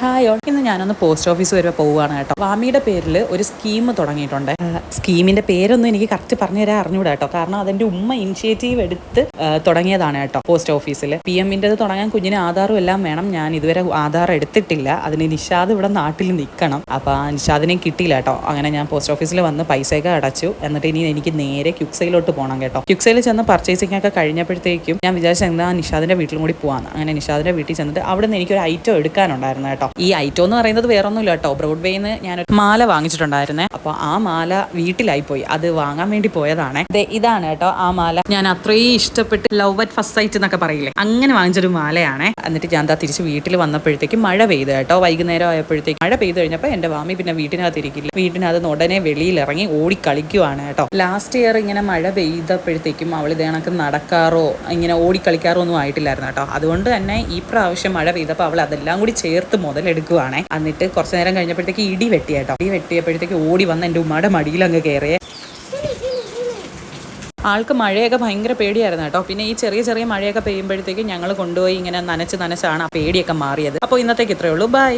Hi all, ഇന്ന് ഞാനൊന്ന് post office വരെ പോവുകയാണ് കേട്ടോ. വാമിയുടെ പേരിൽ ഒരു സ്കീം തുടങ്ങിയിട്ടുണ്ട്. സ്കീമിന്റെ പേരൊന്നും എനിക്ക് കറക്റ്റ് പറഞ്ഞു തരാൻ അറിഞ്ഞൂടാ കേട്ടോ. കാരണം അതിന്റെ ഉമ്മ ഇനിഷ്യേറ്റീവ് എടുത്ത് തുടങ്ങിയതാണ് കേട്ടോ. പോസ്റ്റ് ഓഫീസിൽ PMൻ്റെത് തുടങ്ങാൻ കുഞ്ഞിന് ആധാറും എല്ലാം വേണം. ഞാൻ ഇതുവരെ ആധാർ എടുത്തിട്ടില്ല. അതിന് നിഷാദ് ഇവിടെ നാട്ടിൽ നിൽക്കണം. അപ്പോൾ ആ നിഷാദിനെ കിട്ടിയില്ല കേട്ടോ. അങ്ങനെ ഞാൻ പോസ്റ്റ് ഓഫീസിൽ വന്ന് പൈസയൊക്കെ അടച്ചു. എന്നിട്ട് ഇനി എനിക്ക് നേരെ ക്യുക്സയിലോട്ട് പോകണം കേട്ടോ. ക്യുക്സയിൽ ചെന്ന് പർച്ചേസിംഗ് ഒക്കെ കഴിഞ്ഞപ്പോഴത്തേക്കും ഞാൻ വിചാരിച്ച എന്താ നിഷാദിന്റെ വീട്ടിലും കൂടി പോകാമെന്ന്. അങ്ങനെ നിഷാദിന്റെ വീട്ടിൽ ചെന്നിട്ട് അവിടെ നിന്ന് എനിക്കൊരു ഐറ്റം എടുക്കാനുണ്ടായിരുന്നു കേട്ടോ. ഈ ഐറ്റം എന്ന് പറയുന്നത് വേറൊന്നുമില്ല കേട്ടോ. ബ്രോഡ്വേന്ന് ഞാനൊരു മാല വാങ്ങിച്ചിട്ടുണ്ടായിരുന്നേ. അപ്പോൾ ആ മാല വീട്ടിലായിപ്പോയി. അത് വാങ്ങാൻ വേണ്ടി പോയതാണ്. ഇതാണ് കേട്ടോ ആ മാല. ഞാൻ അത്രയും ഇഷ്ടപ്പെട്ട് ലവ് അറ്റ് ഫസ്റ്റ് സൈറ്റ് എന്നൊക്കെ പറയില്ലേ, അങ്ങനെ വാങ്ങിച്ചൊരു മാലയാണ്. എന്നിട്ട് ഞാൻ തിരിച്ച് വീട്ടിൽ വന്നപ്പോഴത്തേക്കും മഴ പെയ്തു കേട്ടോ. വൈകുന്നേരം ആയപ്പോഴത്തേക്കും മഴ പെയ്തു കഴിഞ്ഞപ്പോൾ എൻ്റെ വാമി പിന്നെ വീട്ടിനകത്ത് ഇരിക്കില്ല. വീട്ടിനകത്ത് ഉടനെ വെളിയിൽ ഇറങ്ങി ഓടി കളിക്കുവാണ് കേട്ടോ. ലാസ്റ്റ് ഇയർ ഇങ്ങനെ മഴ പെയ്തപ്പോഴത്തേക്കും അവൾ ഇതേ കണക്ക് നടക്കാറോ ഇങ്ങനെ ഓടിക്കളിക്കാറോ ഒന്നും ആയിട്ടില്ലായിരുന്നു കേട്ടോ. അതുകൊണ്ട് തന്നെ ഈ പ്രാവശ്യം മഴ പെയ്തപ്പോൾ അവൾ അതെല്ലാം കൂടി ചേർത്ത് മുതലെടുക്കുവാണേ. എന്നിട്ട് കുറച്ച് നേരം കഴിഞ്ഞപ്പോഴത്തേക്ക് ഇടി വെട്ടി കേട്ടോ. ഇടി വെട്ടിയപ്പോഴത്തേക്ക് ഓടി വന്ന് എൻ്റെ ഉമ്മയുടെ മടിയിൽ അങ്ങ് കയറിയേ. ആൾക്ക് മഴയൊക്കെ ഭയങ്കര പേടിയായിരുന്നു കേട്ടോ. പിന്നെ ഈ ചെറിയ ചെറിയ മഴയൊക്കെ പെയ്യുമ്പോഴത്തേക്കും ഞങ്ങൾ കൊണ്ടുപോയി ഇങ്ങനെ നനച്ചാണ് ആ പേടിയൊക്കെ മാറിയത്. അപ്പോൾ ഇന്നത്തേക്ക് ഇത്രയേ ഉള്ളൂ. ബൈ.